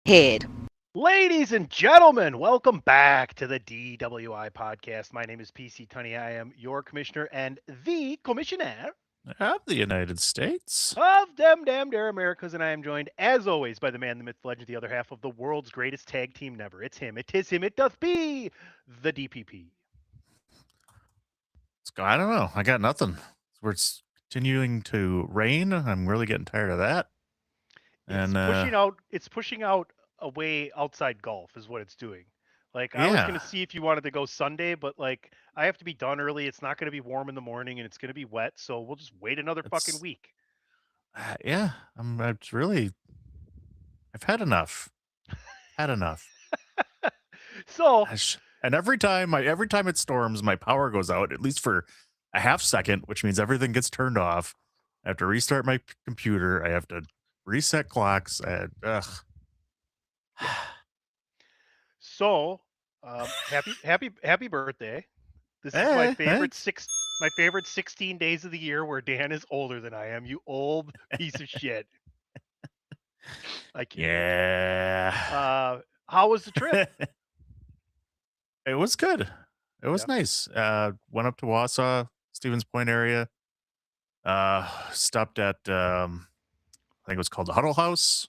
head. Ladies and gentlemen, welcome back to the DWI podcast. My name is PC Tunney. I am your commissioner and the commissioner Of the United States. of them damn dare Americas, and I am joined, as always, by the man, the myth, the legend, the other half of the world's greatest tag team never. It's him, it is him, it doth be the DPP. I don't know. I got nothing. It's continuing to rain. I'm really getting tired of that. It's pushing out away outside golf is what it's doing. Like I was gonna see if you wanted to go Sunday, but like I have to be done early. It's not gonna be warm in the morning and it's gonna be wet, so we'll just wait another fucking week. Yeah, it's really. I've had enough. Had enough. So and every time it storms, my power goes out at least for a half second, which means everything gets turned off. I have to restart my computer. I have to reset clocks. So, happy birthday! This is my favorite 16 days of the year where Dan is older than I am. You old piece of shit. Yeah. How was the trip? It was good. It was nice. Went up to Wausau, Stevens Point area. Stopped at I think it was called the Huddle House.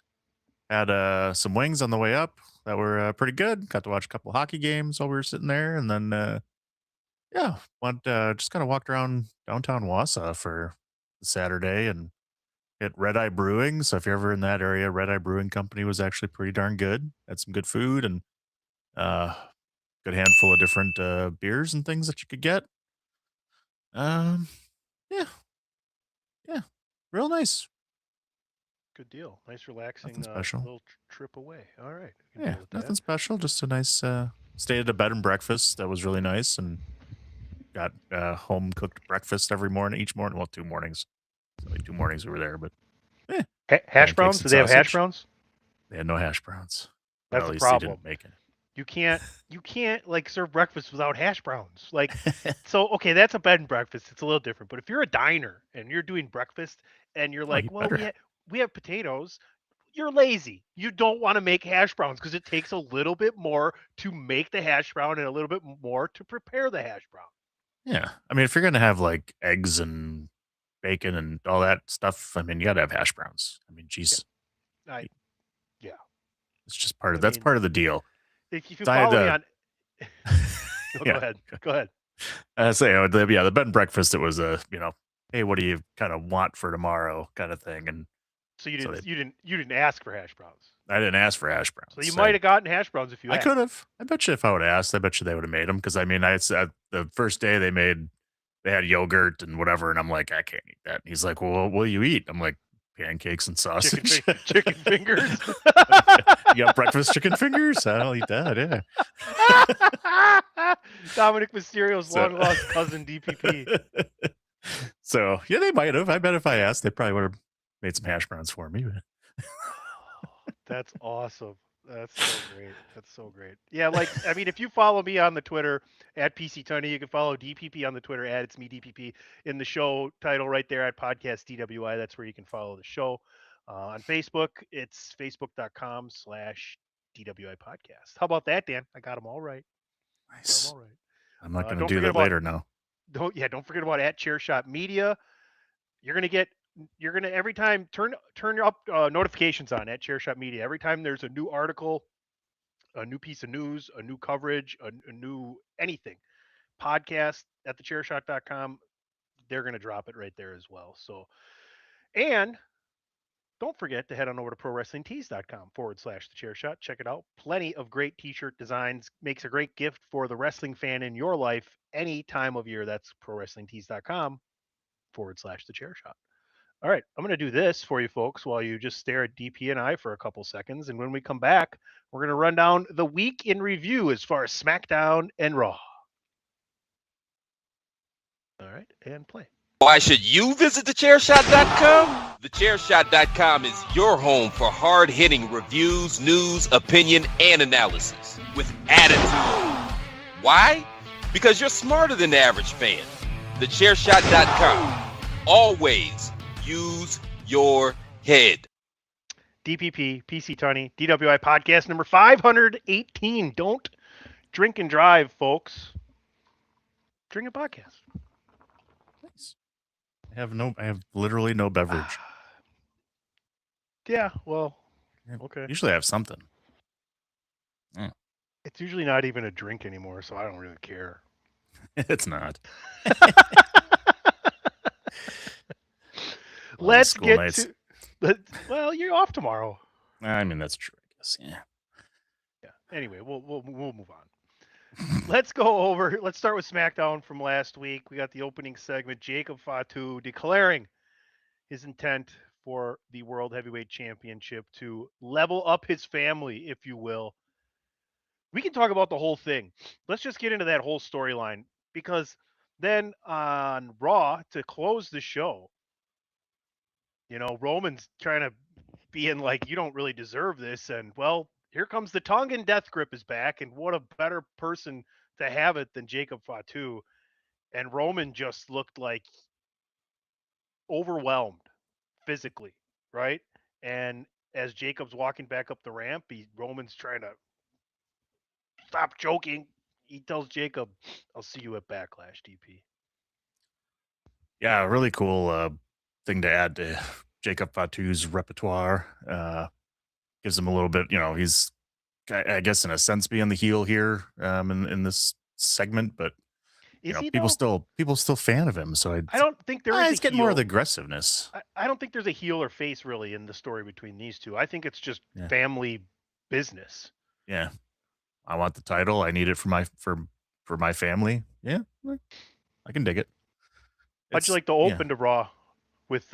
Had some wings on the way up that were pretty good. Got to watch a couple of hockey games while we were sitting there, and then went just kind of walked around downtown Wausau for Saturday and hit Red Eye Brewing. So if you're ever in that area, Red Eye Brewing Company was actually pretty darn good. Had some good food and good handful of different beers and things that you could get. Yeah, real nice. Good deal. Nice, relaxing little trip away. All right. Yeah, nothing special. Just a nice stayed at a bed and breakfast that was really nice, and got home cooked breakfast each morning. Well, 2 mornings. Only 2 mornings we were there, but hash browns. Did they have hash browns? They had no hash browns. That's the problem. They didn't make it. You can't like serve breakfast without hash browns. Like, so okay, that's a bed and breakfast. It's a little different. But if you're a diner and you're doing breakfast and you're like, we have potatoes, you're lazy. You don't want to make hash browns because it takes a little bit more to make the hash brown and a little bit more to prepare the hash brown. Yeah, I mean, if you're gonna have like eggs and bacon and all that stuff, I mean, you gotta have hash browns. I mean, geez. Yeah. It's just that's part of the deal. If you follow me on, go ahead. The bed and breakfast. It was hey, what do you kind of want for tomorrow, kind of thing, and so you didn't ask for hash browns. I didn't ask for hash browns. So you might have gotten hash browns if you. I could have. I bet you if I would have asked, I bet you they would have made them because I mean, I said the first day they had yogurt and whatever, and I'm like, I can't eat that. And he's like, well, what will you eat? I'm like, pancakes and sausage. Chicken fingers. You got breakfast chicken fingers? I'll eat that, yeah. Dominic Mysterio's long lost cousin DPP. So yeah, they might have. I bet if I asked, they probably would have made some hash browns for me. That's awesome. That's so great. Yeah, like I mean, if you follow me on the Twitter at PC Tunney, you can follow DPP on the Twitter at It's Me DPP in the show title right there at Podcast DWI. That's where you can follow the show. On Facebook, it's facebook.com/DWI podcast. How about that, Dan? I got them all right. Nice. All right. I'm not going to do that later now. Don't forget about at Chairshot Media. You're gonna every time turn up notifications on at Chairshot Media. Every time there's a new article, a new piece of news, a new coverage, a new anything, podcast at thechairshot.com, they're gonna drop it right there as well. So, and don't forget to head on over to prowrestlingtees.com/thechairshot. Check it out. Plenty of great t-shirt designs. Makes a great gift for the wrestling fan in your life any time of year. That's prowrestlingtees.com/thechairshot. All right, I'm going to do this for you folks while you just stare at DP and I for a couple seconds. And when we come back, we're going to run down the week in review as far as SmackDown and Raw. All right, and play. Why should you visit thechairshot.com? Thechairshot.com is your home for hard-hitting reviews, news, opinion, and analysis with attitude. Why? Because you're smarter than the average fan. Thechairshot.com. Always use your head. DPP, PC Tunney, DWI podcast number 518. Don't drink and drive, folks. Drink a podcast. Nice. I have literally no beverage. Yeah, well, Yeah, okay. Usually I have something. It's usually not even a drink anymore, so I don't really care. It's not. Let's school get nights. to. Well, you're off tomorrow. I mean, that's true, I guess. Yeah. Yeah. Anyway, we'll move on. Let's start with SmackDown from last week. We got the opening segment. Jacob Fatu declaring his intent for the World Heavyweight Championship to level up his family, if you will. We can talk about the whole thing. Let's just get into that whole storyline because then on Raw to close the show, Roman's trying to being like, you don't really deserve this. And well, here comes the Tongan Death Grip is back. And what a better person to have it than Jacob Fatu. And Roman just looked like overwhelmed physically, right? And as Jacob's walking back up the ramp, Roman's trying to stop joking. He tells Jacob, I'll see you at Backlash, DP. Yeah, really cool thing to add to Jacob Fatu's repertoire. Gives him a little bit, he's, I guess, in a sense, being the heel here in this segment, but Is he people though? still fan of him. So I don't think there is he's a getting heel. more of the aggressiveness. I don't think there's a heel or face really in the story between these two. I think it's just Yeah. family business. Yeah, I want the title. I need it for my family. Yeah, I can dig it. How'd you like to open to Raw with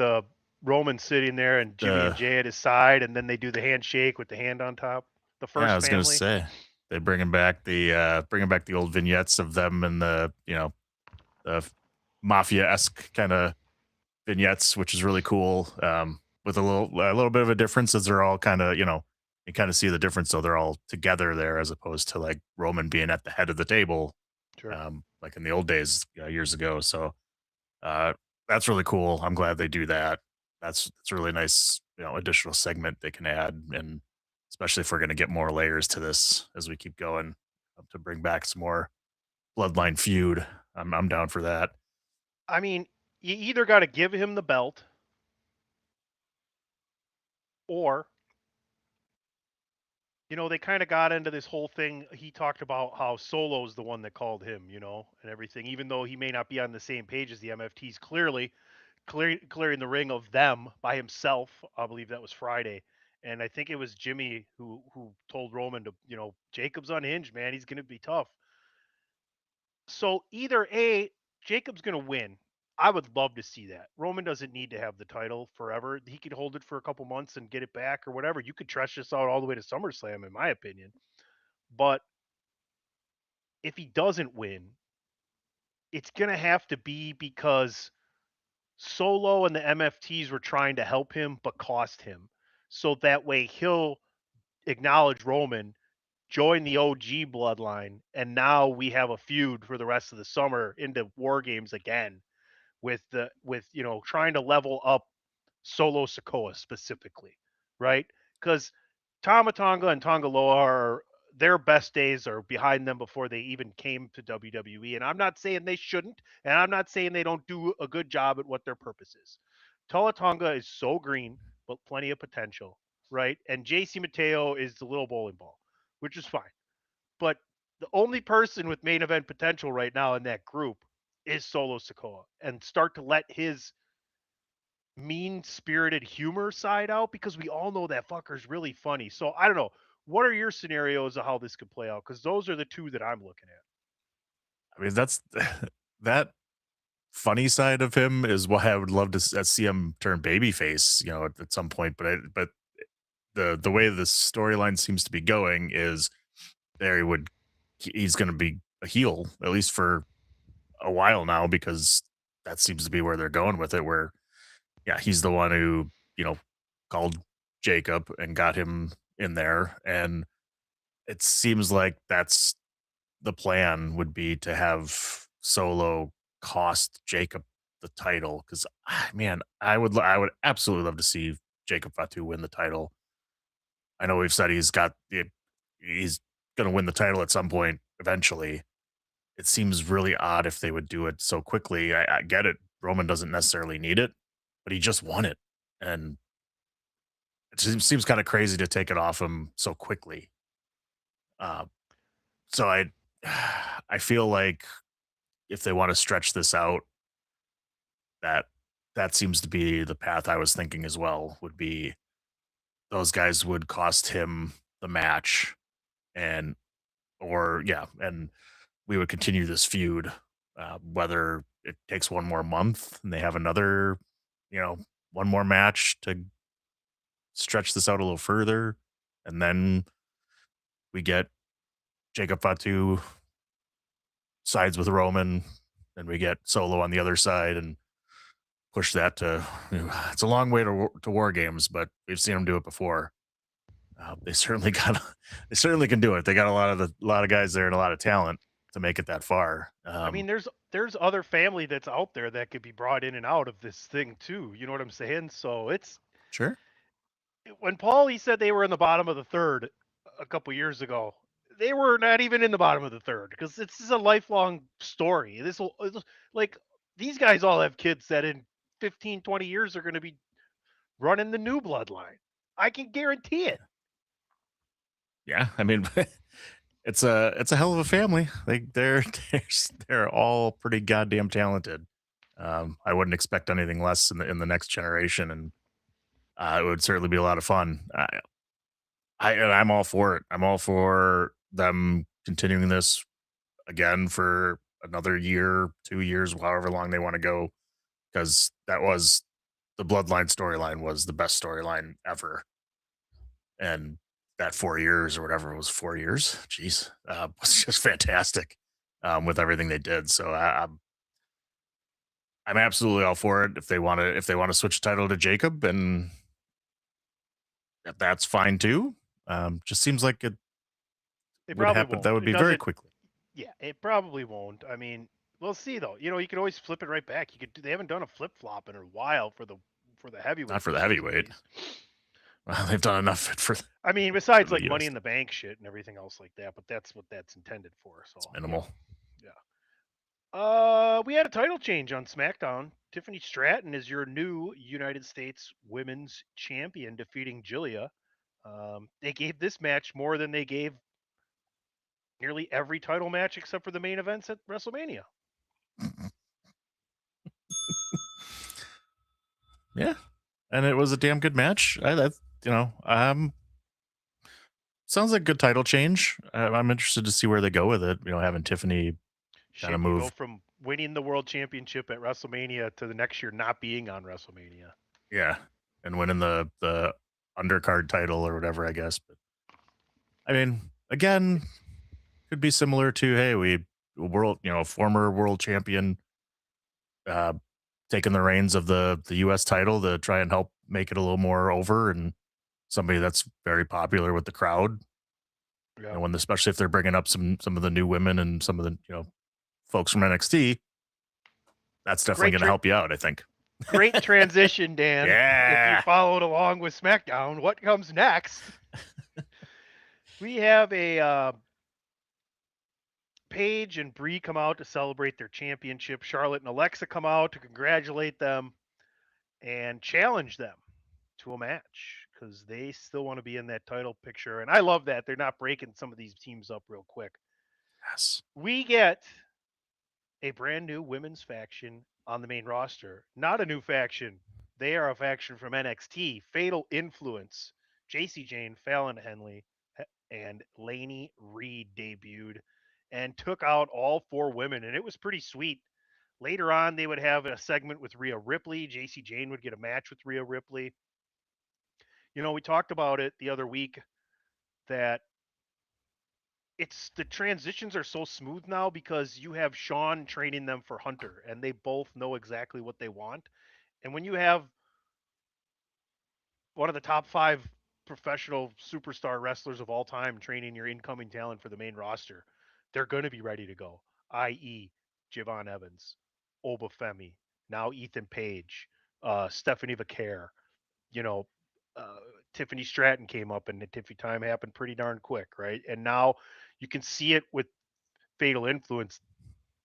Roman sitting there and Jimmy and Jay at his side, and then they do the handshake with the hand on top? The first I was family. gonna say they bringing back the old vignettes of them and the the mafia-esque kind of vignettes, which is really cool. With a little bit of a difference as they're all kind of you kind of see the difference, so they're all together there as opposed to like Roman being at the head of the table, Sure. like in the old days years ago. So that's really cool. I'm glad they do that. That's a really nice additional segment they can add, and especially if we're going to get more layers to this as we keep going to bring back some more Bloodline feud. I'm down for that. I mean, you either got to give him the belt, or they kind of got into this whole thing. He talked about how Solo's the one that called him, and everything, even though he may not be on the same page as the MFTs. Clearly, clearing the ring of them by himself. I believe that was Friday. And I think it was Jimmy who told Roman to, Jacob's unhinged, man. He's going to be tough. So either A, Jacob's going to win. I would love to see that. Roman doesn't need to have the title forever. He could hold it for a couple months and get it back or whatever. You could stretch this out all the way to SummerSlam, in my opinion. But if he doesn't win, it's going to have to be because Solo and the MFTs were trying to help him, but cost him. So that way he'll acknowledge Roman, join the OG bloodline, and now we have a feud for the rest of the summer into War Games again with trying to level up Solo Sikoa specifically, right? Because Tama Tonga and Tongaloa their best days are behind them before they even came to WWE. And I'm not saying they shouldn't, and I'm not saying they don't do a good job at what their purpose is. Tonga Tonga is so green, but plenty of potential, right? And JC Mateo is the little bowling ball, which is fine. But the only person with main event potential right now in that group is Solo Sikoa, and start to let his mean-spirited humor side out, because we all know that fucker's really funny. So I don't know. What are your scenarios of how this could play out? Because those are the two that I'm looking at. I mean, that's that funny side of him is what I would love to see him turn babyface, at some point. But the way the storyline seems to be going is he's going to be a heel at least for a while now, because that seems to be where they're going with it. Where he's the one who called Jacob and got him in there, and it seems like that's the plan would be to have Solo cost Jacob the title, because man, I would absolutely love to see Jacob Fatu win the title. I know we've said he's going to win the title at some point eventually. It seems really odd if they would do it so quickly. I get it. Roman doesn't necessarily need it, but he just won it. And it seems kind of crazy to take it off him so quickly. Uh, so I feel like if they want to stretch this out, that that seems to be the path I was thinking as well. Would be those guys would cost him the match, and and we would continue this feud, whether it takes one more month and they have another, one more match to stretch this out a little further, and then we get Jacob Fatu sides with Roman, and we get Solo on the other side, and push that to. It's a long way to War Games, but we've seen them do it before. They certainly they certainly can do it. They got a lot of guys there and a lot of talent to make it that far. I mean, there's other family that's out there that could be brought in and out of this thing too. You know what I'm saying? So it's Sure. when Paulie said they were in the bottom of the third a couple years ago, they were not even in the bottom of the third because this is a lifelong story. Like these guys all have kids that in 15, 20 years are going to be running the new bloodline. I can guarantee it. Yeah, I mean, it's a hell of a family. They're all pretty goddamn talented. I wouldn't expect anything less in the next generation, and it would certainly be a lot of fun. I'm all for it. I'm all for them continuing this again for another year, 2 years, however long they want to go, because that was the Bloodline storyline was the best storyline ever, and that 4 years or whatever it was, 4 years, jeez, was just fantastic with everything they did. So I'm absolutely all for it. If they want to switch the title to Jacob, and that's fine too. Just seems like it It would probably happen. won't. That would It be very doesn't. quickly. Yeah, it probably won't. I mean, we'll see though. You can always flip it right back. They haven't done a flip flop in a while for the heavyweight. Not for the divisions, heavyweight. at least. Well, they've done enough for I mean, besides the like Money US. in the Bank shit and everything else like that, but that's what that's intended for. So It's minimal. we had a title change on SmackDown. Tiffany Stratton is your new United States Women's Champion, defeating Jillia. They gave this match more than they gave nearly every title match except for the main events at WrestleMania. Yeah, and it was a damn good match. Sounds like a good title change. I'm interested to see where they go with it. Having Tiffany Shit, move. you go from winning the world championship at WrestleMania to the next year not being on WrestleMania. Yeah, and winning the undercard title or whatever, I guess. But I mean, again, could be similar to former world champion taking the reins of the US title to try and help make it a little more over, and somebody that's very popular with the crowd. Yeah. Especially if they're bringing up some of the new women and some of the folks from NXT, that's definitely going to help you out, I think. Great transition, Dan. Yeah. If you followed along with SmackDown, what comes next? We have a Paige and Brie come out to celebrate their championship. Charlotte and Alexa come out to congratulate them and challenge them to a match because they still want to be in that title picture. And I love that they're not breaking some of these teams up real quick. Yes. We get a brand new women's faction on the main roster. Not a new faction. They are a faction from NXT. Fatal Influence. JC Jane, Fallon Henley, and Lainey Reed debuted and took out all four women, and it was pretty sweet. Later on, they would have a segment with Rhea Ripley. JC Jane would get a match with Rhea Ripley. We talked about it the other week that the transitions are so smooth now because you have Sean training them for Hunter, and they both know exactly what they want. And when you have one of the top 5 professional superstar wrestlers of all time training your incoming talent for the main roster, they're going to be ready to go, i.e. Javon Evans, Oba Femi, now Ethan Page, Stephanie Vaquer, Tiffany Stratton came up, and the Tiffy time happened pretty darn quick, right? And now you can see it with Fatal Influence.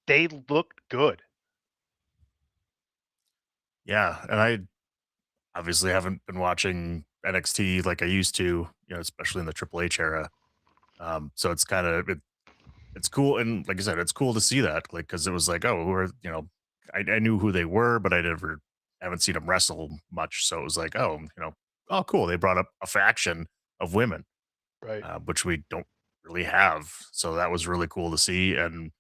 They looked good. Yeah, and I obviously haven't been watching NXT like I used to, especially in the Triple H era. So it's kind of it's cool, and like I said, it's cool to see that, like, because it was like, oh, who are I knew who they were, but I never haven't seen them wrestle much, so it was like, oh, oh, cool, they brought up a faction of women, Right. which we don't really have, so that was really cool to see, and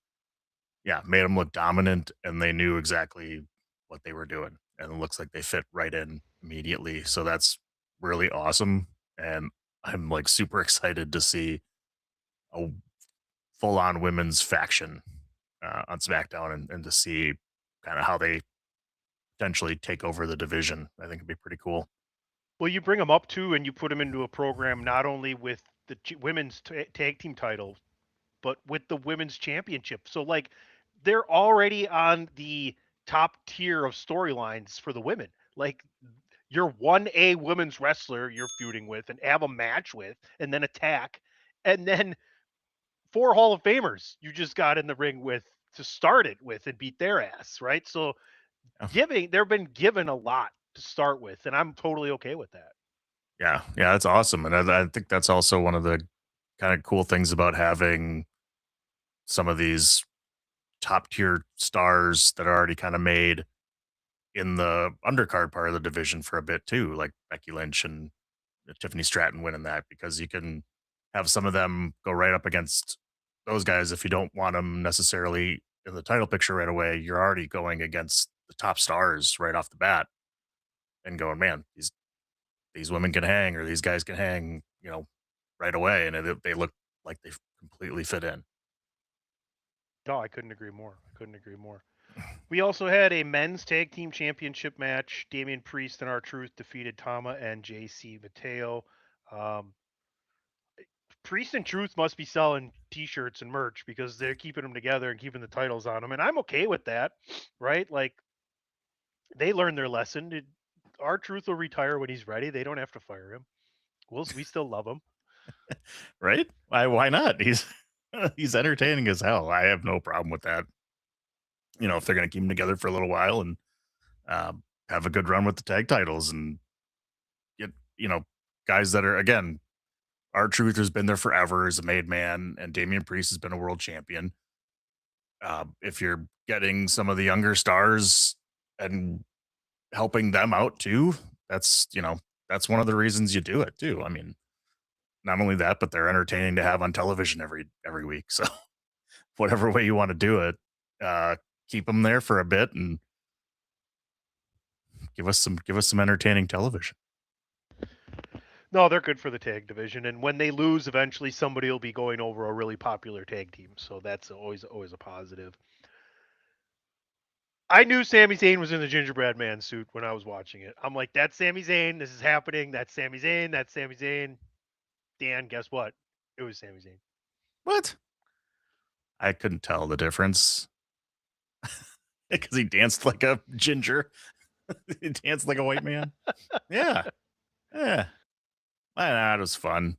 yeah, made them look dominant, and they knew exactly what they were doing, and it looks like they fit right in immediately, so that's really awesome, and I'm like super excited to see a full on women's faction on SmackDown, and to see kind of how they potentially take over the division. I think it'd be pretty cool. Well, you bring them up too, and you put them into a program not only with the women's tag team title, but with the women's championship. So like, they're already on the top tier of storylines for the women. Like, you're 1A women's wrestler you're feuding with and have a match with, and then attack, and then 4 Hall of Famers you just got in the ring with to start it with and beat their ass, right? So Yeah. they've been given a lot to start with, and I'm totally okay with that. Yeah, that's awesome, and I think that's also one of the kind of cool things about having some of these top tier stars that are already kind of made in the undercard part of the division for a bit too, like Becky Lynch and Tiffany Stratton winning that, because you can have some of them go right up against those guys if you don't want them necessarily in the title picture right away. You're already going against the top stars right off the bat and going, man, these women can hang, or these guys can hang, right away, and they look like they completely fit in. No, I couldn't agree more. I couldn't agree more. We also had a men's tag team championship match. Damian Priest and R-Truth defeated Tama and JC Mateo. Um, Priest and Truth must be selling T-shirts and merch because they're keeping them together and keeping the titles on them, and I'm okay with that, right? Like, they learned their lesson. R-Truth will retire when he's ready. They don't have to fire him. We still love him. Right? Why not? He's entertaining as hell. I have no problem with that. If they're going to keep them together for a little while and have a good run with the tag titles, and get guys that are, again, R-Truth has been there forever as a made man, and Damian Priest has been a world champion. If you're getting some of the younger stars and helping them out too, that's one of the reasons you do it too. I mean, not only that, but they're entertaining to have on television every week. So whatever way you want to do it, keep them there for a bit and give us some entertaining television. No, they're good for the tag division, and when they lose, eventually somebody will be going over a really popular tag team. So that's always a positive. I knew Sami Zayn was in the gingerbread man suit when I was watching it. I'm like, that's Sami Zayn. This is happening. That's Sami Zayn. That's Sami Zayn. Dan, guess what? It was Sami Zayn. What? I couldn't tell the difference because he danced like a ginger. He danced like a white man. Yeah. Yeah. That was fun.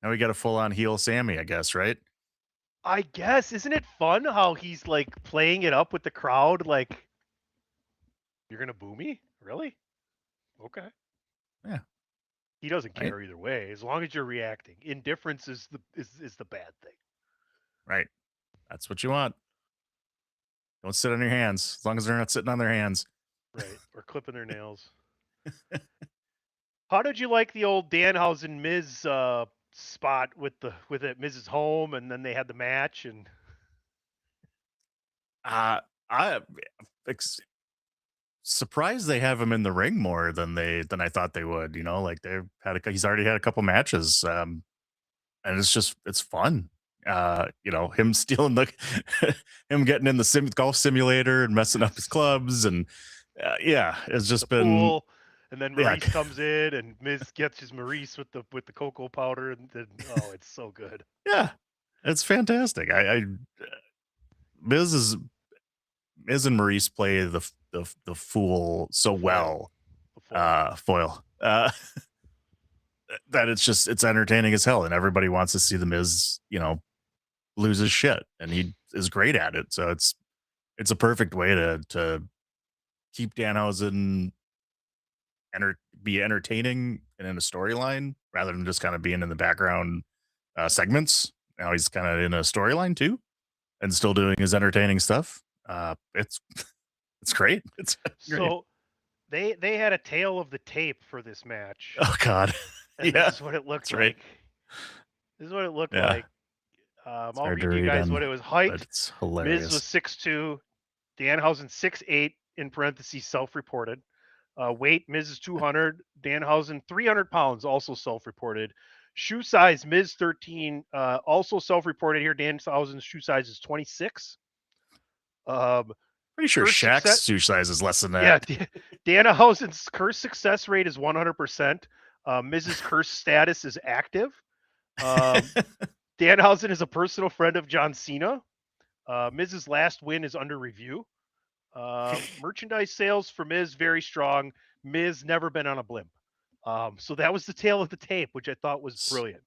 Now we got a full on heel Sammy, I guess, right? I guess. Isn't it fun how he's like playing it up with the crowd? Like, you're going to boo me? Really? Okay. Yeah. He doesn't Right. care either way, as long as you're reacting. Indifference is the bad thing. Right. That's what you want. Don't sit on your hands, as long as they're not sitting on their hands. Right. Or clipping their nails. How did you like the old Danhausen Miz spot with it Miz's home, and then they had the match? And I surprised they have him in the ring more than I thought they would. Like he's already had a couple matches, and it's fun. Him stealing him getting in the golf simulator and messing up his clubs, and yeah, it's just been pool, and then yeah. Maurice comes in, and Miz gets his Maurice with the cocoa powder, and then it's so good. Yeah, it's fantastic. Miz and Maurice play the fool so well. The foil. Foil. that it's entertaining as hell, and everybody wants to see the Miz, lose his shit, and he is great at it. So it's a perfect way to keep Danhausen be entertaining and in a storyline rather than just kind of being in the background segments. Now he's kind of in a storyline too, and still doing his entertaining stuff. It's it's great. It's great. So they had a tail of the tape for this match, Oh God, and yeah, this is what it looked that's like. right. This is what it looked Yeah, like. it's I'll hard to read you read guys on, what it was. Height: but it's Miz was hilarious. 6'2", Danhausen 6'8", in parentheses self-reported. Weight: Miz is 200, Danhausen 300 pounds, also self-reported. Shoe size: Miz 13, also self-reported here. Danhausen's shoe size is 26. Pretty sure Curse Shaq's success. shoe size is less than Yeah, that. Danhausen's curse success rate is 100%. Miz's curse status is active. Danhausen is a personal friend of John Cena. Miz's last win is under review. Merchandise sales for Miz very strong. Miz never been on a blimp. So that was the tail of the tape, which I thought was brilliant,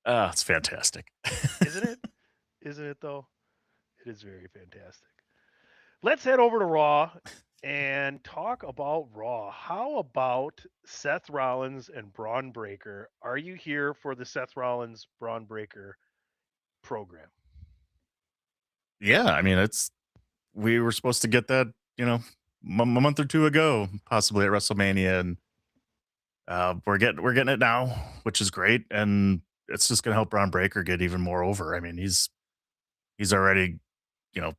It's fantastic. isn't it? Isn't it though? It is very fantastic. Let's head over to Raw and talk about Raw. How about Seth Rollins and Braun Breaker? Are you here for the Seth Rollins Braun Breaker program? Yeah, I mean, we were supposed to get that, a month or two ago, possibly at WrestleMania, and we're getting it now, which is great, and it's just gonna help Braun Breaker get even more over. I mean, he's already, you know,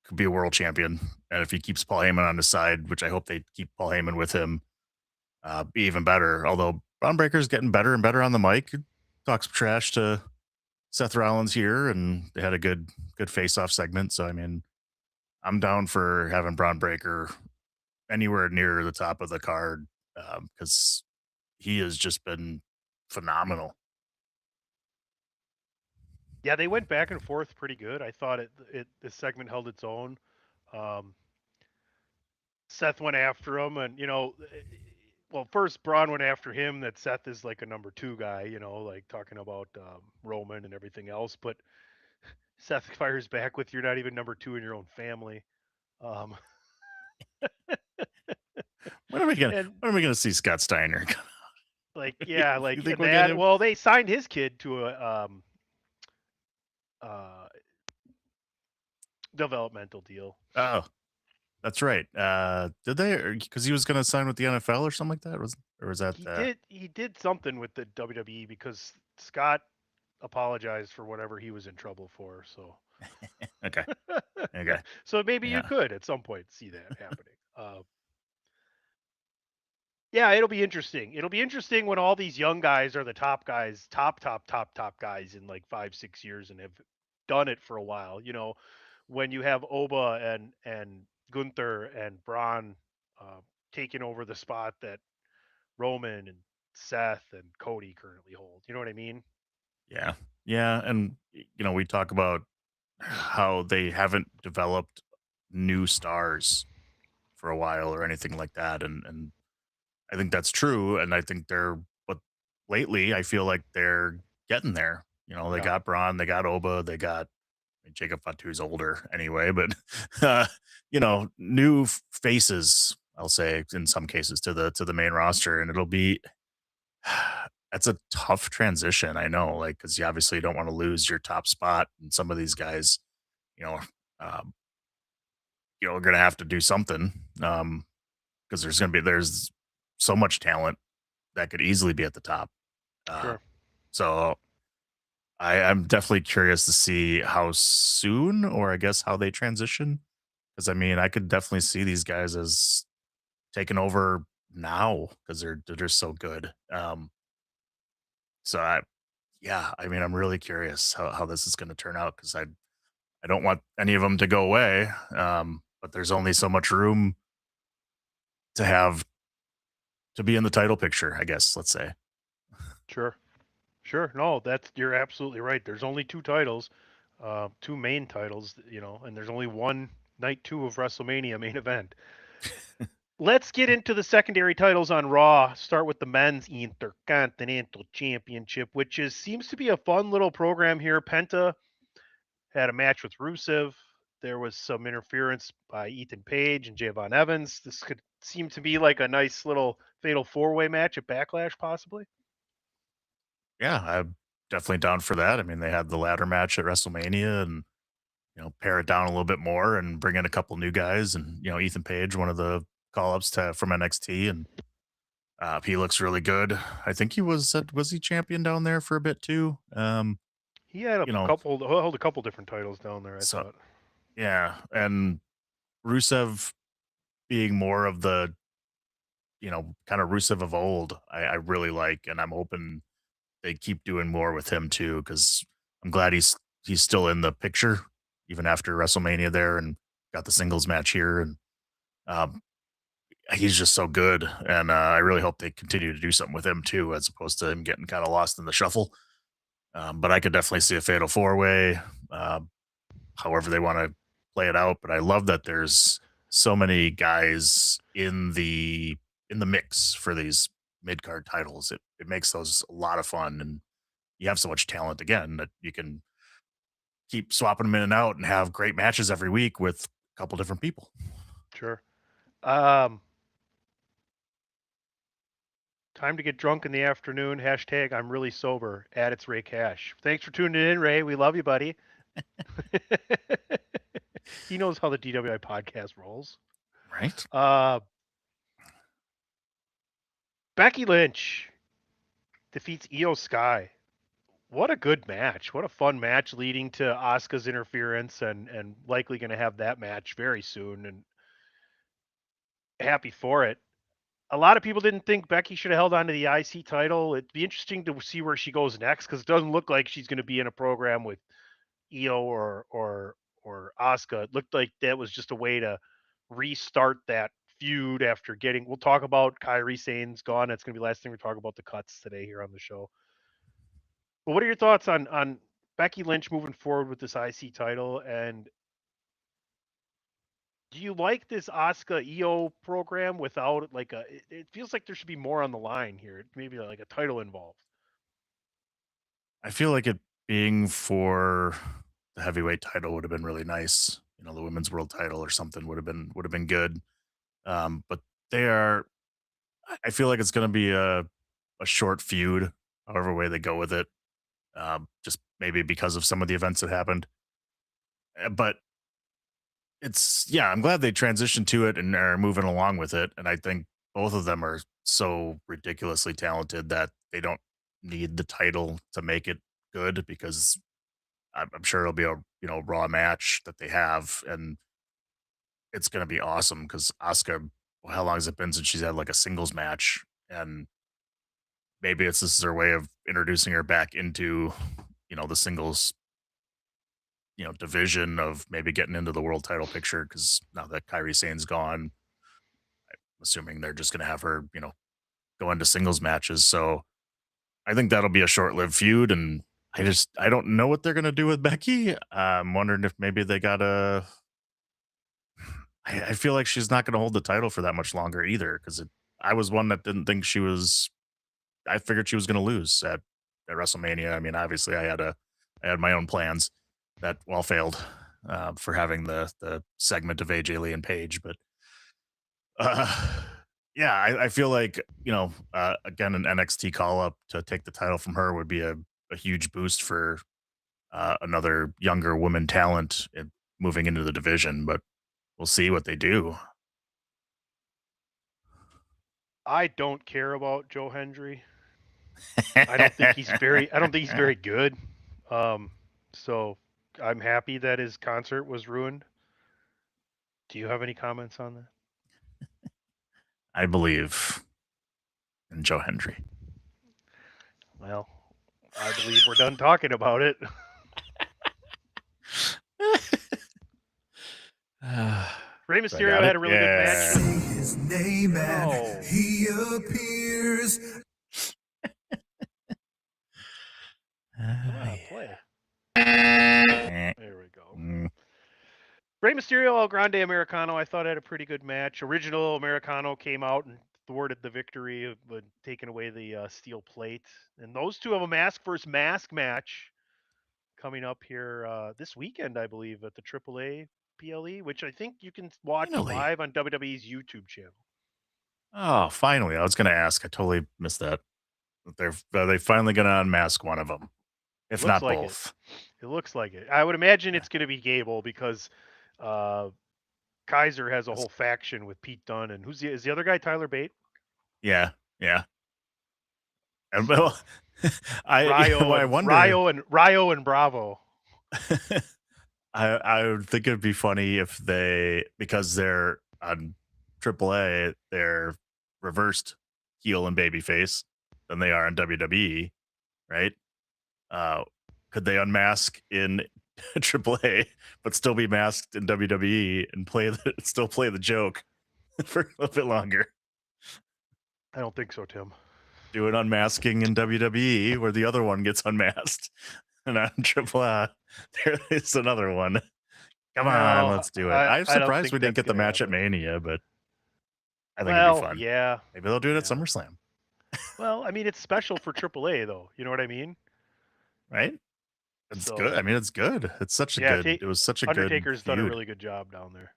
could be a world champion, and if he keeps Paul Heyman on his side, which I hope they keep Paul Heyman with him, be even better. Although Braun Breaker's getting better and better on the mic, talks trash to Seth Rollins here, and they had a good face off segment. So I mean, I'm down for having Braun Breaker anywhere near the top of the card because he has just been phenomenal. Yeah, they went back and forth pretty good. I thought this segment held its own. Um, Seth went after him, and well, first Braun went after him. That Seth is like a number two guy, like talking about Roman and everything else. But Seth fires back with, "You're not even number two in your own family." Um, When are we gonna and when are we gonna see Scott Steiner? like, you yeah, like think we'll get that. him? Well, they signed his kid to a uh, developmental deal. Oh, that's right. Did they? Because he was gonna sign with the NFL or something like that. Was that? He did something with the WWE because Scott apologized for whatever he was in trouble for. So Okay. Okay. so maybe you Yeah. could at some point see that happening. Yeah, it'll be interesting. It'll be interesting when all these young guys are the top guys, top guys in like 5, 6 years and have done it for a while. When you have Oba and Gunther and Braun uh, taking over the spot that Roman and Seth and Cody currently hold. You know what I mean? Yeah. Yeah. And we talk about how they haven't developed new stars for a while or anything like that, and I think that's true, and I think but lately I feel like they're getting there. They Yeah, got Braun, they got Oba, they got, I mean, Jacob Fatu's older anyway, but new faces, I'll say, in some cases, to the main roster, and it'll be that's a tough transition. I know, like, because you obviously don't want to lose your top spot, and some of these guys, you know, um, are going to have to do something because there's so much talent that could easily be at the top. Uh, sure. so I'm definitely curious to see how soon, or I guess how they transition. Because I mean, I could definitely see these guys as taking over now because they're just so good. So yeah, I mean, I'm really curious how this is going to turn out because I don't want any of them to go away. But there's only so much room to have to be in the title picture, I guess. Let's say. Sure. Sure. No, you're absolutely right. There's only two titles, two main titles, and there's only one night two of WrestleMania main event. Let's get into the secondary titles on Raw. Start with the men's Intercontinental Championship, which seems to be a fun little program here. Penta had a match with Rusev. There was some interference by Ethan Page and Javon Evans. This could seem to be like a nice little fatal four-way match at Backlash, possibly. Yeah, I'm definitely down for that. I mean, they had the ladder match at WrestleMania, and pare it down a little bit more and bring in a couple new guys. And Ethan Page, one of the call-ups from NXT, and he looks really good. I think he was he champion down there for a bit too. He had a couple, held a couple different titles down there, I thought. Yeah, and Rusev being more of the kind of Rusev of old, I really like, and I'm hoping they keep doing more with him too, because I'm glad he's still in the picture even after WrestleMania there, and got the singles match here, and um, he's just so good, and I really hope they continue to do something with him too, as opposed to him getting kind of lost in the shuffle. But I could definitely see a fatal four-way, however they want to play it out. But I love that there's so many guys in the mix for these mid-card titles. It makes those a lot of fun, and you have so much talent again that you can keep swapping them in and out and have great matches every week with a couple different people. Sure. Time to get drunk in the afternoon. Hashtag I'm really sober. It's Ray Cash. Thanks for tuning in, Ray. We love you, buddy. He knows how the DWI podcast rolls. Right. Becky Lynch defeats Io Sky. What a good match. What a fun match leading to Asuka's interference, and likely going to have that match very soon, and happy for it. A lot of people didn't think Becky should have held on to the IC title. It'd be interesting to see where she goes next, because it doesn't look like she's going to be in a program with Io or Asuka. It looked like that was just a way to restart that feud after getting. We'll talk about Kairi Sane's gone. That's going to be the last thing we talk about the cuts today here on the show. But what are your thoughts on Becky Lynch moving forward with this IC title, and do you like this Asuka Io program without like a? It feels like there should be more on the line here. Maybe like a title involved. I feel like it being for the heavyweight title would have been really nice. The women's world title or something would have been good. But they are. I feel like it's going to be a short feud, however way they go with it. Just maybe because of some of the events that happened. But I'm glad they transitioned to it and are moving along with it. And I think both of them are so ridiculously talented that they don't need the title to make it good, because I'm sure it'll be a raw match that they have, and it's going to be awesome because Asuka, how long has it been since she's had like a singles match? And maybe this is their way of introducing her back into the singles division, of maybe getting into the world title picture, because now that Kairi Sane's gone, I'm assuming they're just going to have her go into singles matches. So I think that'll be a short-lived feud, and I don't know what they're going to do with Becky. I'm wondering if maybe they gotta. I feel like she's not going to hold the title for that much longer either, because I was one that didn't think she was. I figured she was going to lose at WrestleMania. I mean, obviously, I had my own plans that failed for having the segment of AJ Lee and Paige, but yeah, I feel like again, an NXT call up to take the title from her would be a huge boost for another younger woman talent moving into the division, but we'll see what they do. I don't care about Joe Hendry. I don't think he's very good. So I'm happy that his concert was ruined. Do you have any comments on that? I believe in Joe Hendry. Well, I believe we're done talking about it. Rey Mysterio had a really good match. Say his name and he appears. Come on, play. There we go. Rey Mysterio El Grande Americano, I thought had a pretty good match. Original Americano came out and thwarted the victory of taking away the steel plate. And those two have a mask versus mask match coming up here this weekend, I believe, at the AAA PLE, which I think you can watch Finally. live on WWE's YouTube channel. Oh, finally. I was going to ask. I totally missed that. Are they finally going to unmask one of them? If Looks not like both. It looks like it. I would imagine Yeah. it's going to be Gable because Kaiser has a whole faction with Pete Dunne. And is the other guy Tyler Bate? Yeah. And So, well, I wonder. Ryo and Bravo. I would think it'd be funny if because they're on AAA, they're reversed heel and babyface than they are in WWE, right? Could they unmask in AAA but still be masked in WWE and still play the joke for a little bit longer? I don't think so, Tim. Do an unmasking in WWE where the other one gets unmasked, and on AAA there is another one. Come on, let's do it. I'm surprised we didn't get the match at Mania, but I think it'd be fun. Yeah. Maybe they'll do it at SummerSlam. Well, I mean, it's special for AAA, though. You know what I mean? Right? It's good. I mean, it's good. It's such a good. It was such a Undertaker's good. done a really good job down there.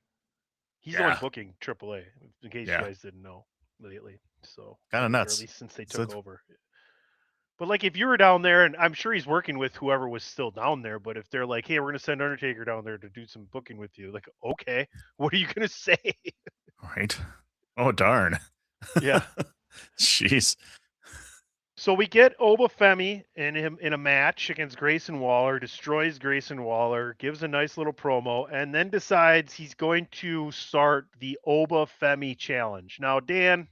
He's the one booking AAA, in case you guys didn't know lately. So kind of nuts. Or at least since they took over. But like, if you were down there, and I'm sure he's working with whoever was still down there. But if they're like, "Hey, we're gonna send Undertaker down there to do some booking with you," like, okay, what are you gonna say? Right. Oh darn. Yeah. Jeez. So we get Obafemi in a match against Grayson Waller, destroys Grayson Waller, gives a nice little promo, and then decides he's going to start the Obafemi challenge. Now, Dan,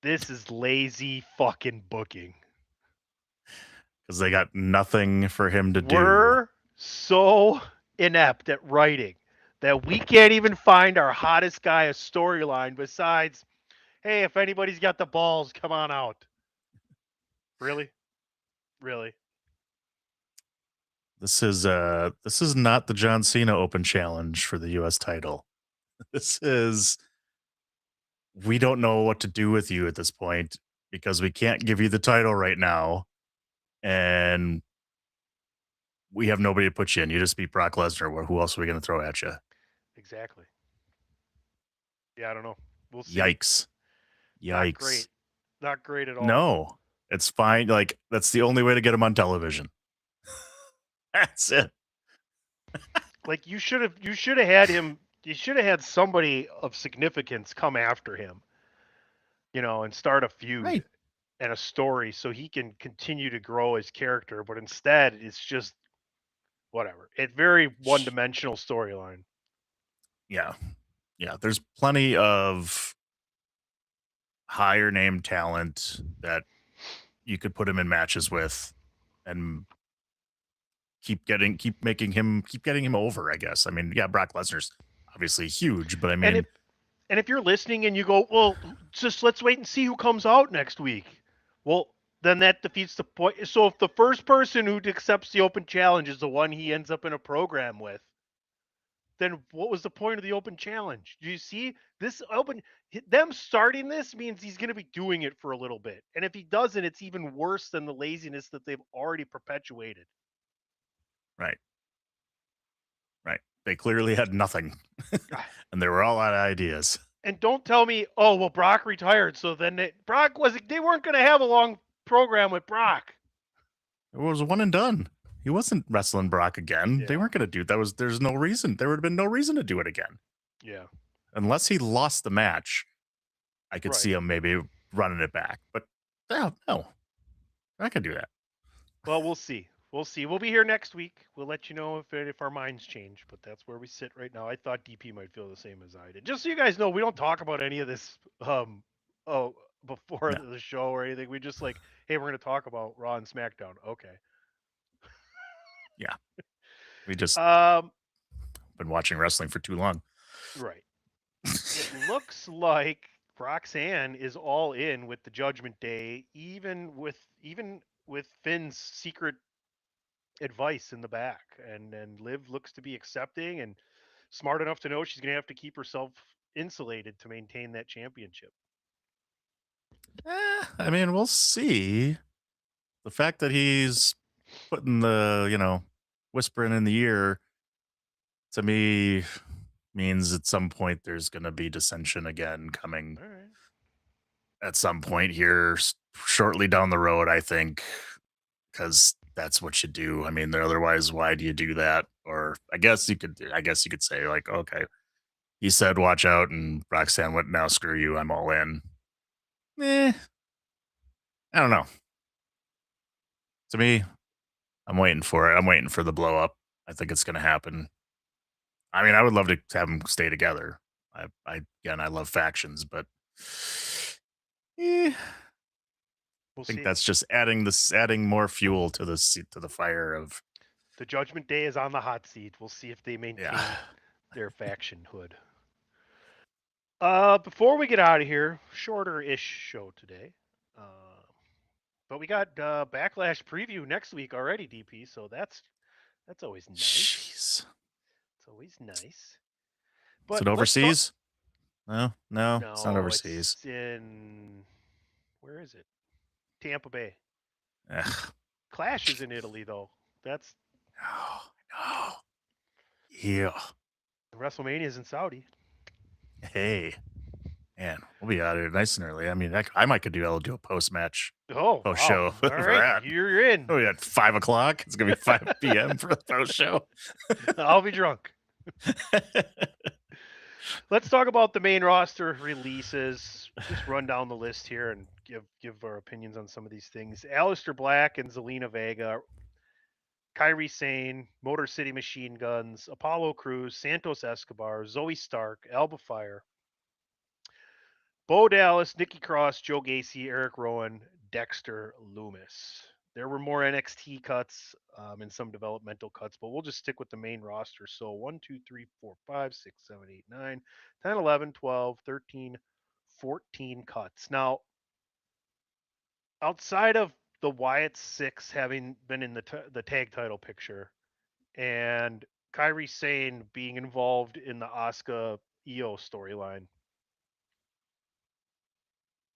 this is lazy fucking booking. Because they got nothing for him to do. We're so inept at writing that we can't even find our hottest guy a storyline besides, hey, if anybody's got the balls, come on out. Really? This is not the John Cena Open Challenge for the US title. This is, we don't know what to do with you at this point because we can't give you the title right now. And we have nobody to put you in. You just beat Brock Lesnar. Who else are we going to throw at you? Exactly. Yeah, I don't know. We'll see. Yikes. Not great at all. No, it's fine. Like, that's the only way to get him on television. That's it. Like, you should have had him. You should have had somebody of significance come after him, and start a feud and a story so he can continue to grow his character. But instead, it's just whatever. It's very one-dimensional storyline. Yeah. There's plenty of higher name talent that you could put him in matches with, and keep getting him over, I guess. I mean, yeah, Brock Lesnar's obviously huge, but I mean, and if you're listening and you go, well, just let's wait and see who comes out next week. Well, then that defeats the point. So if the first person who accepts the open challenge is the one he ends up in a program with, then what was the point of the open challenge? Do you see this them starting this means he's going to be doing it for a little bit. And if he doesn't, it's even worse than the laziness that they've already perpetuated. Right. They clearly had nothing, and they were all out of ideas. And don't tell me, oh, well, Brock retired, so then they weren't going to have a long program with Brock. It was a one and done. He wasn't wrestling Brock again. Yeah. They weren't going to do that. There's no reason. There would have been no reason to do it again. Yeah. Unless he lost the match, I could see him maybe running it back. But no, I can do that. Well, we'll see. We'll be here next week. We'll let you know if our minds change, but that's where we sit right now. I thought DP might feel the same as I did. Just so you guys know, we don't talk about any of this before the show or anything. We just like, hey, we're going to talk about Raw and SmackDown. Okay. Yeah. We just been watching wrestling for too long. Right. It looks like Roxanne is all in with the Judgment Day, even with Finn's secret advice in the back, and Liv looks to be accepting and smart enough to know she's going to have to keep herself insulated to maintain that championship. I mean, we'll see. The fact that he's putting the, whispering in the ear to me means at some point there's going to be dissension again coming All right. at some point here shortly down the road, I think, because that's what you do. I mean, otherwise, why do you do that? Or I guess you could say like, okay, he said, watch out. And Roxanne went, now screw you. I'm all in. I don't know. To me, I'm waiting for it. I'm waiting for the blow up. I think it's going to happen. I mean, I would love to have them stay together. I love factions, but I We'll think see. that's just adding more fuel to the fire of The Judgment Day is on the hot seat. We'll see if they maintain their faction hood. Before we get out of here, shorter-ish show today. But we got Backlash preview next week already, DP. So that's always nice. Jeez. It's always nice. Is But it overseas? No, it's not overseas. It's in where is it? Tampa Bay. Ugh. Clash is in Italy though. That's No. Yeah. WrestleMania is in Saudi. Hey, man, we'll be out of here nice and early. I mean, I might could do a post match, Oh, post wow. show All for right, that. you're in. Oh, at 5:00. It's gonna be 5 p.m. for the post show. I'll be drunk. Let's talk about the main roster releases. Just run down the list here and give our opinions on some of these things. Aleister Black and Zelina Vega, Kairi Sane, Motor City Machine Guns, Apollo Crews, Santos Escobar, Zoe Stark, Alba Fire, Bo Dallas, Nikki Cross, Joe Gacy, Eric Rowan, Dexter Loomis. There were more NXT cuts and some developmental cuts, but we'll just stick with the main roster. So 1, 2, 3, 4, 5, 6, 7, 8, 9, 10, 11, 12, 13, 14 cuts. Now, outside of the Wyatt Six having been in the tag title picture and Kairi Sane being involved in the Asuka Io storyline,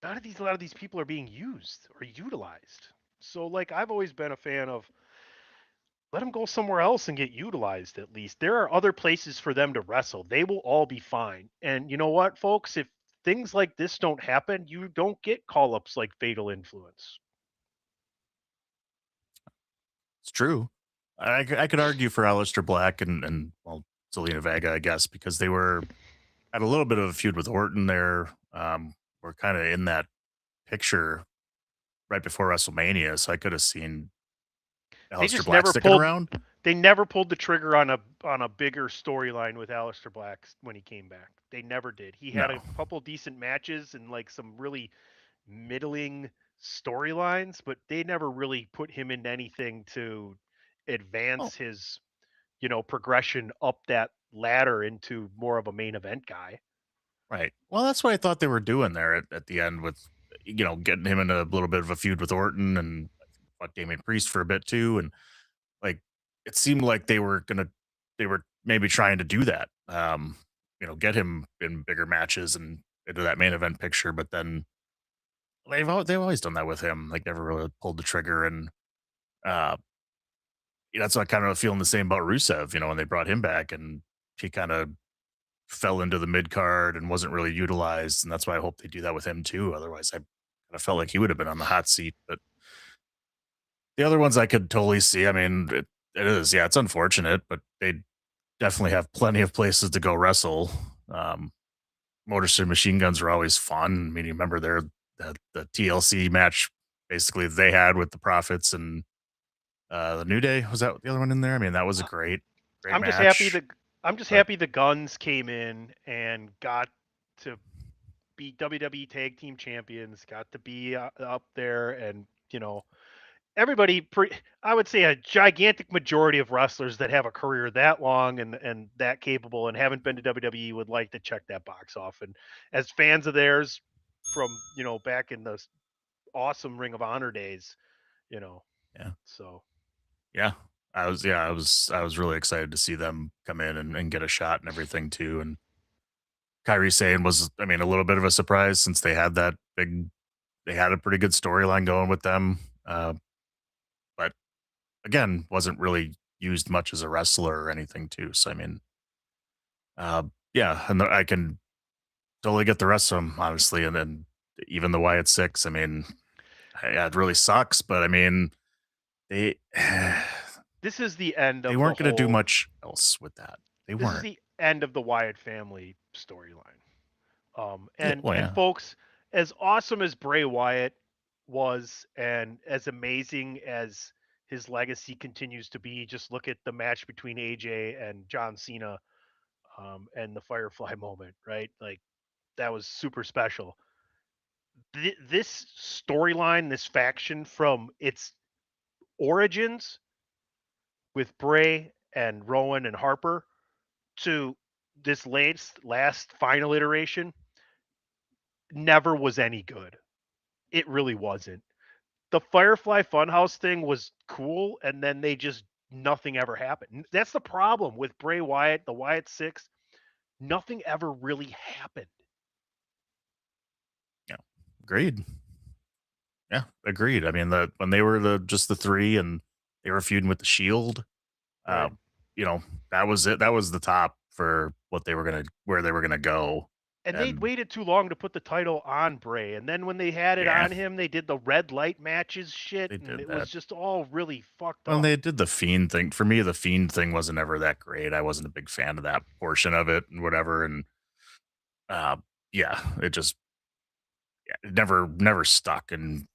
a lot of these people are being used or utilized. So like I've always been a fan of let them go somewhere else and get utilized at least. There are other places for them to wrestle. They will all be fine. And you know what, folks, if things like this don't happen, you don't get call-ups like Fatal Influence. It's true. I could argue for Aleister Black and well, Zelina Vega, I guess, because they had a little bit of a feud with Orton there. We're kind of in that picture right before WrestleMania, so I could have seen Aleister Black sticking around. They never pulled the trigger on a bigger storyline with Aleister Black when he came back. They never did. He had a couple decent matches and like some really middling storylines, but they never really put him into anything to advance his, progression up that ladder into more of a main event guy. Right. Well, that's what I thought they were doing there at the end with, getting him in a little bit of a feud with Orton and fought Damian Priest for a bit too. And like, it seemed like they were maybe trying to do that. Get him in bigger matches and into that main event picture. But then they've always done that with him. Like never really pulled the trigger. And that's what I kind of feeling the same about Rusev, when they brought him back and he kind of fell into the mid card and wasn't really utilized. And that's why I hope they do that with him too. Otherwise, I kind of felt like he would have been on the hot seat. But the other ones I could totally see. I mean, it is, yeah, it's unfortunate, but they definitely have plenty of places to go wrestle. Motor City Machine Guns are always fun. I mean, you remember the TLC match basically they had with the Profits and the New Day. Was that the other one in there? I mean, that was a great I'm match. I'm just happy the Guns came in and got to be WWE Tag Team Champions, got to be up there, and everybody. I would say a gigantic majority of wrestlers that have a career that long and that capable and haven't been to WWE would like to check that box off. And as fans of theirs, from back in the awesome Ring of Honor days, Yeah. So. Yeah. I was really excited to see them come in and get a shot and everything too. And Kyrie Sane was, I mean, a little bit of a surprise since they had they had a pretty good storyline going with them. But again, wasn't really used much as a wrestler or anything too. So I mean, uh, yeah, and I can totally get the rest of them honestly. And then even the Wyatt Six, I mean, yeah, it really sucks, but I mean, they This is the end of they weren't the going to do whole- much else with that. They This is weren't. the end of the Wyatt family storyline. Yeah, well, And yeah. folks, as awesome as Bray Wyatt was, and as amazing as his legacy continues to be, just look at the match between AJ and John Cena, and the Firefly moment, right? Like that was super special. This storyline, this faction, from its origins with Bray and Rowan and Harper to this last final iteration, never was any good. It really wasn't. The Firefly Funhouse thing was cool, and then nothing ever happened. That's the problem with Bray Wyatt, the Wyatt Six. Nothing ever really happened. Yeah, agreed. Yeah, agreed. I mean, when they were just the three and they were feuding with the Shield, Right. uh, you know, that was it. That was the top for where they were gonna go. And they And waited too long to put the title on Bray. And then when they had it yeah, on him, they did the red light matches shit, they and did it that. was just all really fucked Well, up. they did the Fiend thing. For me, the Fiend thing wasn't ever that great. I wasn't a big fan of that portion of it and whatever. And uh, yeah, it never stuck. And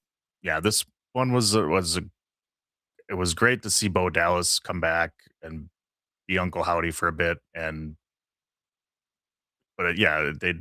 yeah, this one it was great to see Bo Dallas come back and be Uncle Howdy for a bit. And but yeah, it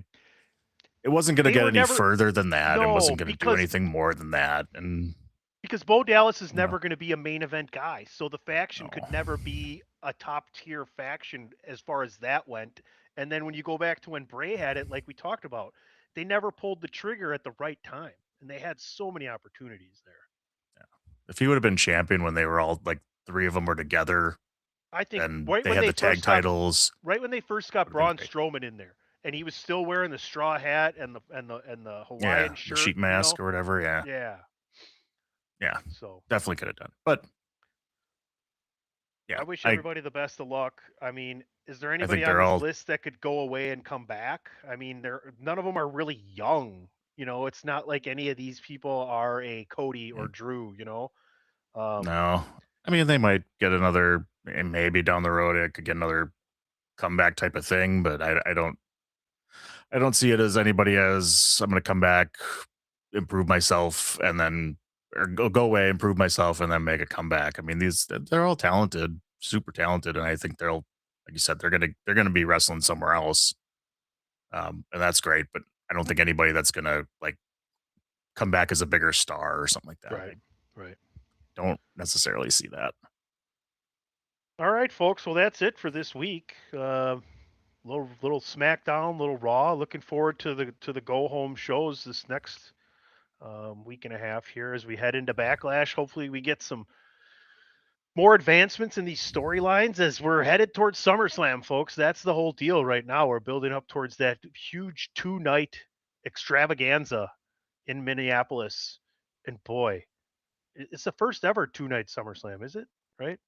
wasn't going to They get were any never further than that, and no wasn't going to do because anything more than that. And because Bo Dallas is you know, never going to be a main event guy. So the faction no. could never be a top tier faction as far as that went. And then when you go back to when Bray had it, like we talked about, they never pulled the trigger at the right time. And they had so many opportunities there. If he would have been champion when they were all like three of them were together, I think and they had the tag titles, right when they first got would have been Braun great. Strowman in there, and he was still wearing the straw hat and the Hawaiian Yeah, shirt, the sheet mask or whatever. Yeah, Yeah. yeah, So definitely could have done. But yeah, I wish everybody the best of luck. I mean, is there anybody on they're this all list that could go away and come back? I mean, none of them are really young. It's not like any of these people are a Cody or Drew. no. I mean, they might get another, and maybe down the road it could get another comeback type of thing. But I don't see it as anybody as I'm going to come back, improve myself, and then or go away, improve myself, and then make a comeback. I mean, they're all talented, super talented, and I think like you said, they're gonna be wrestling somewhere else, and that's great. But I don't think anybody that's gonna like come back as a bigger star or something like that. Right. I Right. don't necessarily see that. All right, folks. Well, that's it for this week. Little SmackDown, little Raw. Looking forward to the go home shows this next week and a half here as we head into Backlash. Hopefully, we get some more advancements in these storylines as we're headed towards SummerSlam, folks. That's the whole deal right now. We're building up towards that huge 2-night extravaganza in Minneapolis. And boy, it's the first ever 2-night SummerSlam, is it? Right?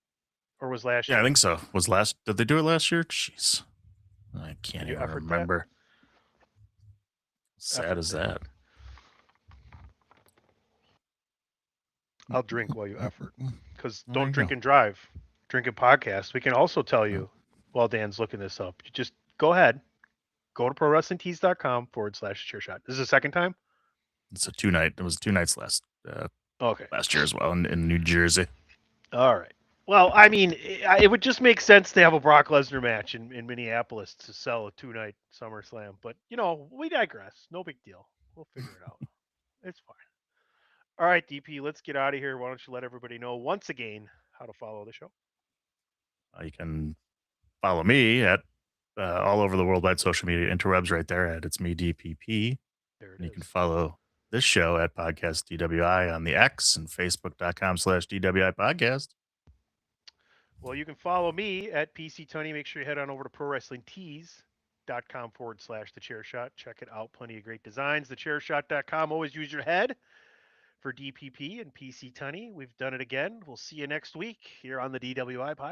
Or was last Yeah, year? I think so. Did they do it last year? Jeez, I can't Can you even effort that? remember. Sad Effort as that. that. I'll drink while you effort. Because There don't you drink go. and drive. Drink and podcast. We can also tell you while Dan's looking this up. You just go ahead. Go to prowrestlingtees.com/chairshot. This is the second time? It's a 2-night. It was 2 nights Okay. last year as well in New Jersey. All right. Well, I mean, it would just make sense to have a Brock Lesnar match in Minneapolis to sell a 2-night SummerSlam. But, we digress. No big deal. We'll figure it out. It's fine. All right, DP, let's get out of here. Why don't you let everybody know once again how to follow the show? You can follow me at all over the worldwide social media interwebs right there at It's Me DPP. There it And you is. can follow this show at Podcast DWI on the X and Facebook.com/DWI podcast. Well, you can follow me at PC Tunney. Make sure you head on over to ProWrestlingTees.com/thechairshot. Check it out. Plenty of great designs. Thechairshot.com. Always use your head for DPP and PC Tunney. We've done it again. We'll see you next week here on the DWI podcast.